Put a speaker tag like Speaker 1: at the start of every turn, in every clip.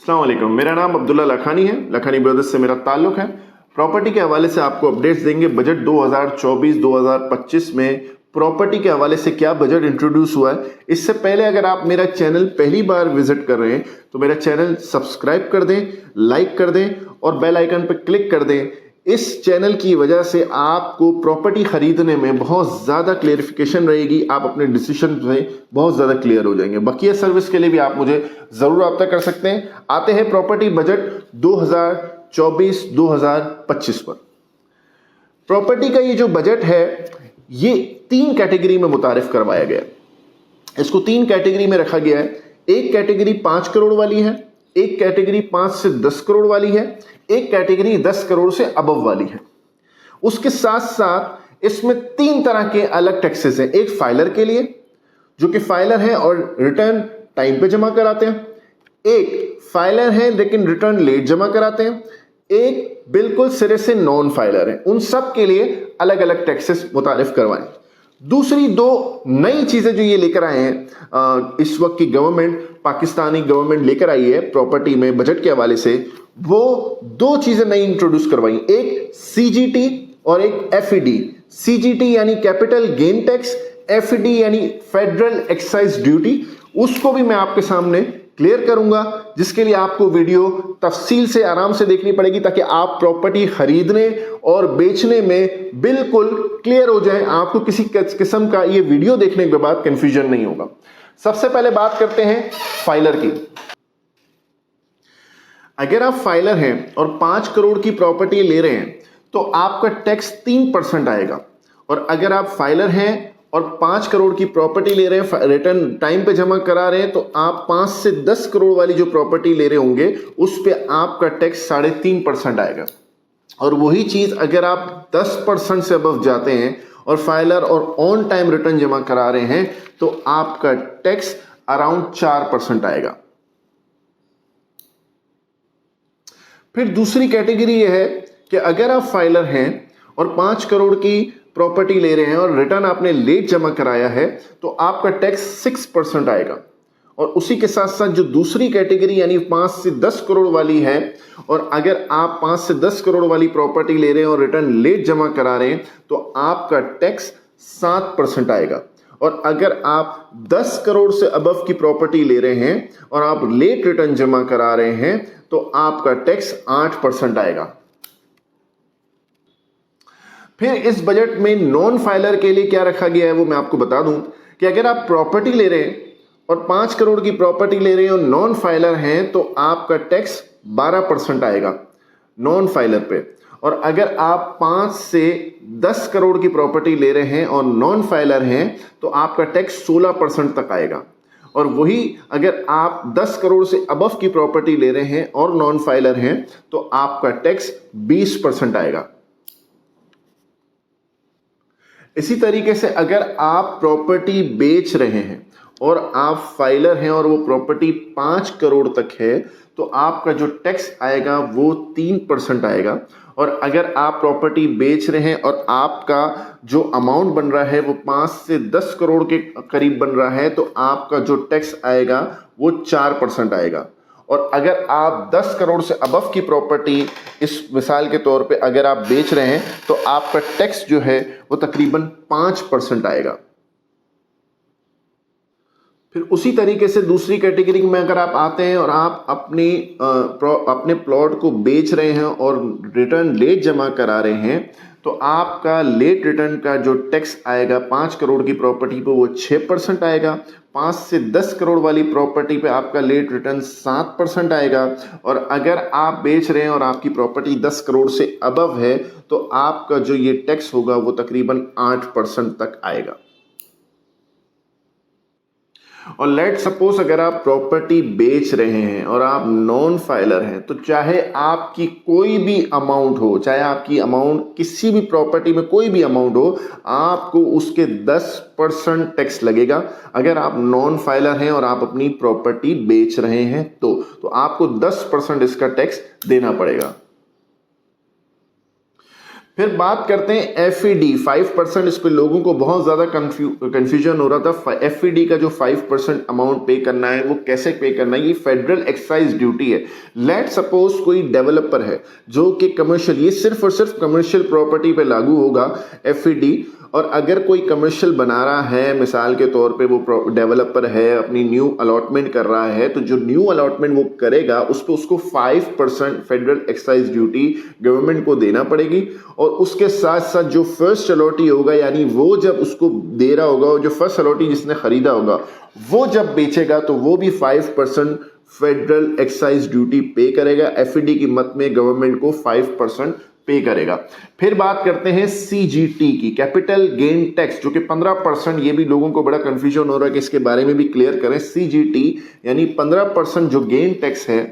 Speaker 1: अस्सलाम वालेकुम, मेरा नाम अब्दुल्ला लखानी है। लखानी ब्रदर्स से मेरा ताल्लुक है। प्रॉपर्टी के हवाले से आपको अपडेट्स देंगे। बजट 2024-2025 में प्रॉपर्टी के हवाले से क्या बजट इंट्रोड्यूस हुआ है। इससे पहले अगर आप मेरा चैनल पहली बार विजिट कर रहे हैं तो मेरा चैनल सब्सक्राइब कर दें, लाइक कर दें और बेल आइकन पर क्लिक कर दें। इस चैनल की वजह से आपको प्रॉपर्टी खरीदने में बहुत ज़्यादा क्लियरिफिकेशन रहेगी। आप अपने डिसीजन में बहुत ज़्यादा क्लियर हो जाएंगे। बकिया सर्विस के लिए भी आप मुझे ज़रूर रब्ता कर सकते हैं। आते हैं प्रॉपर्टी बजट 2024-2025 पर। प्रॉपर्टी का ये जो बजट है ये 3 कैटेगरी में मुतारिफ करवाया गया। इसको 3 कैटेगरी में रखा गया है। एक कैटेगरी 5 करोड़ वाली है, एक कैटेगरी 5 से 10 करोड़ वाली है, एक कैटेगरी 10 करोड़ से अबव वाली है। उसके साथ साथ इसमें 3 तरह के अलग टैक्सेस हैं। एक फाइलर के लिए जो कि फाइलर है और रिटर्न टाइम पे जमा कराते हैं, एक फाइलर है लेकिन रिटर्न लेट जमा कराते हैं, एक बिल्कुल सिरे से नॉन फाइलर है। उन सब के लिए अलग अलग टैक्सेस मुतारिफ करवाएं। दूसरी 2 नई चीजें जो ये लेकर आए हैं इस वक्त की गवर्नमेंट, पाकिस्तानी गवर्नमेंट लेकर आई है प्रॉपर्टी में बजट के हवाले से, वो 2 चीजें नई इंट्रोड्यूस करवाई। एक सीजीटी और एक एफईडी। सीजीटी यानी कैपिटल गेन टैक्स, एफईडी यानी फेडरल एक्साइज ड्यूटी। उसको भी मैं आपके सामने क्लियर करूंगा, जिसके लिए आपको वीडियो तफसील से आराम से देखनी पड़ेगी ताकि आप प्रॉपर्टी खरीदने और बेचने में बिल्कुल क्लियर हो जाए। आपको किसी किस्म का ये वीडियो देखने के बाद कंफ्यूजन नहीं होगा। सबसे पहले बात करते हैं फाइलर की। अगर आप फाइलर हैं और 5 करोड़ की प्रॉपर्टी ले रहे हैं तो आपका टैक्स 3% आएगा। और अगर आप फाइलर हैं और 5 करोड़ की प्रॉपर्टी ले रहे हैं, रिटर्न टाइम पे जमा करा रहे हैं, तो आप 5 से 10 करोड़ वाली जो प्रॉपर्टी ले रहे होंगे उस पे आपका टैक्स 3.5% आएगा। और वही चीज अगर आप 10% से अबव जाते हैं और फाइलर और ऑन टाइम रिटर्न जमा करा रहे हैं तो आपका टैक्स अराउंड 4% आएगा। फिर दूसरी कैटेगरी यह है कि अगर आप फाइलर हैं और 5 करोड़ की प्रॉपर्टी ले रहे हैं और रिटर्न आपने लेट जमा कराया है तो आपका टैक्स 6% आएगा। और उसी के साथ साथ जो दूसरी कैटेगरी यानी 5 से 10 करोड़ वाली है, और अगर आप 5 से 10 करोड़ वाली प्रॉपर्टी ले रहे हैं और रिटर्न लेट जमा करा रहे हैं तो आपका टैक्स 7% आएगा। और अगर आप 10 करोड़ से अबव की प्रॉपर्टी ले रहे हैं और आप लेट रिटर्न जमा करा रहे हैं तो आपका टैक्स 8% आएगा। फिर इस बजट में नॉन फाइलर के लिए क्या रखा गया है वो मैं आपको बता दूं कि अगर आप प्रॉपर्टी ले रहे हैं और 5 करोड़ की प्रॉपर्टी ले रहे हैं और नॉन फाइलर हैं तो आपका टैक्स 12% आएगा नॉन फाइलर पे। और अगर आप 5 से 10 करोड़ की प्रॉपर्टी ले रहे हैं और नॉन फाइलर हैं तो आपका टैक्स 16% तक आएगा। और वही अगर आप 10 करोड़ से अबव की प्रॉपर्टी ले रहे हैं और नॉन फाइलर हैं तो आपका टैक्स 20% आएगा। इसी तरीके से अगर आप प्रॉपर्टी बेच रहे हैं और आप फाइलर हैं और वो प्रॉपर्टी 5 करोड़ तक है तो आपका जो टैक्स आएगा वो 3% आएगा। और अगर आप प्रॉपर्टी बेच रहे हैं और आपका जो अमाउंट बन रहा है वो 5 से 10 करोड़ के करीब बन रहा है तो आपका जो टैक्स आएगा वो 4% आएगा। और अगर आप 10 करोड़ से अबव की प्रॉपर्टी इस मिसाल के तौर पे अगर आप बेच रहे हैं तो आपका टैक्स जो है वो तकरीबन 5% आएगा। फिर उसी तरीके से दूसरी कैटेगरी में अगर आप आते हैं और आप अपने प्लॉट को बेच रहे हैं और रिटर्न लेट जमा करा रहे हैं तो आपका लेट रिटर्न का जो टैक्स आएगा 5 करोड़ की प्रॉपर्टी पे वो 6% आएगा। 5 से 10 करोड़ वाली प्रॉपर्टी पे आपका लेट रिटर्न 7% आएगा। और अगर आप बेच रहे हैं और आपकी प्रॉपर्टी 10 करोड़ से अबव है तो आपका जो ये टैक्स होगा वो तकरीबन 8% तक आएगा। और लेट सपोज अगर आप प्रॉपर्टी बेच रहे हैं और आप नॉन फाइलर हैं तो चाहे आपकी कोई भी अमाउंट हो, चाहे आपकी अमाउंट किसी भी प्रॉपर्टी में कोई भी अमाउंट हो, आपको उसके 10% टैक्स लगेगा। अगर आप नॉन फाइलर हैं और आप अपनी प्रॉपर्टी बेच रहे हैं तो आपको 10% इसका टैक्स देना पड़ेगा। फिर बात करते हैं FED 5%। इस पे लोगों को बहुत ज्यादा कंफ्यूजन हो रहा था। FED का जो 5% अमाउंट पे करना है वो कैसे पे करना है, ये फेडरल एक्साइज ड्यूटी है। लेट सपोज कोई डेवलपर है जो कि कमर्शियल, ये सिर्फ और सिर्फ कमर्शियल प्रॉपर्टी पे लागू होगा FED। और अगर कोई कमर्शियल बना रहा है, मिसाल के तौर पे वो डेवलपर है, अपनी न्यू अलॉटमेंट कर रहा है, तो जो न्यू अलॉटमेंट वो करेगा उस पर उसको 5% फेडरल एक्साइज ड्यूटी गवर्नमेंट को देना पड़ेगी। और उसके साथ साथ जो फर्स्ट अलॉटी होगा, यानी वो जब उसको दे रहा होगा, जो फर्स्ट अलॉटी जिसने खरीदा होगा वो जब बेचेगा तो वो भी 5% फेडरल एक्साइज ड्यूटी पे करेगा। FED की मत में गवर्नमेंट को 5% पे करेगा। फिर बात करते हैं CGT की, कैपिटल गेन टैक्स, जो कि 15%। ये भी लोगों को बड़ा कंफ्यूजन हो रहा है कि इसके बारे में भी क्लियर करें। CGT यानी 15% जो गेन टैक्स है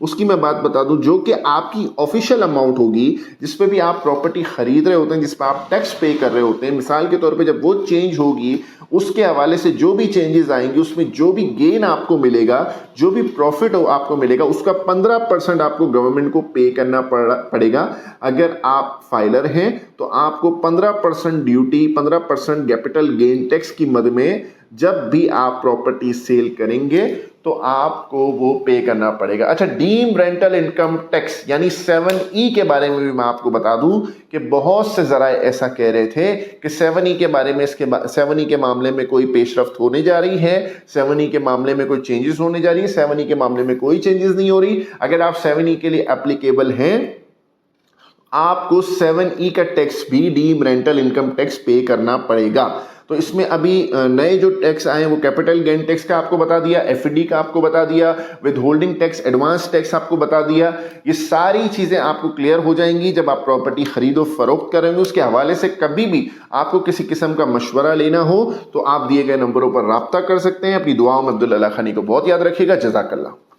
Speaker 1: उसकी मैं बात बता दूं, जो कि आपकी ऑफिशियल अमाउंट होगी जिस पे भी आप प्रॉपर्टी खरीद रहे होते हैं, जिस पे आप टैक्स पे कर रहे होते हैं। मिसाल के तौर पे जब वो चेंज होगी उसके हवाले से जो भी चेंजेस आएंगे उसमें जो भी गेन आपको मिलेगा, जो भी प्रॉफिट आपको मिलेगा, उसका 15% आपको गवर्नमेंट को पे करना पड़ेगा। अगर आप फाइलर हैं तो आपको 15% ड्यूटी, 15% कैपिटल गेन टैक्स की मद में जब भी आप प्रॉपर्टी सेल करेंगे तो आपको वो पे करना पड़ेगा। अच्छा, डीम रेंटल इनकम टैक्स यानी 7E के बारे में भी मैं आपको बता दूं कि बहुत से जरा ऐसा कह रहे थे कि 7E के बारे में, 7E के मामले में कोई पेशरफ्त होने जा रही है, 7E के मामले में कोई चेंजेस होने जा रही है। 7E के मामले में कोई चेंजेस नहीं हो रही। अगर आप 7E के लिए एप्लीकेबल हैं आपको 7E का टैक्स भी, डीम रेंटल इनकम टैक्स पे करना पड़ेगा। तो इसमें अभी नए जो टैक्स आए वो कैपिटल गेन टैक्स का आपको बता दिया, FED का आपको बता दिया, with holding tax, advance tax आपको बता दिया। ये सारी चीजें आपको क्लियर हो जाएंगी जब आप प्रॉपर्टी खरीदो फरोख्त करेंगे। उसके हवाले से कभी भी आपको किसी किस्म का मशवरा लेना हो तो आप दिए गए नंबरों पर राब्ता कर सकते हैं। अपनी दुआओं में अब्दुल अल्लाह खानी को बहुत याद रखिएगा। जज़ाकल्लाह।